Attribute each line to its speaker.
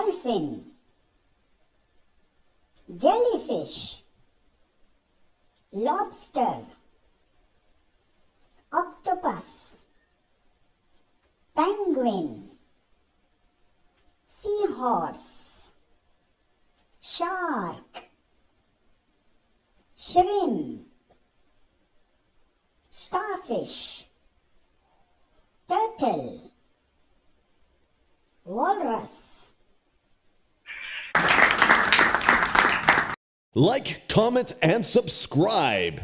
Speaker 1: dolphin, jellyfish, lobster, octopus, penguin, seahorse, shark, shrimp, starfish, turtle, walrus.
Speaker 2: Like, comment, and subscribe.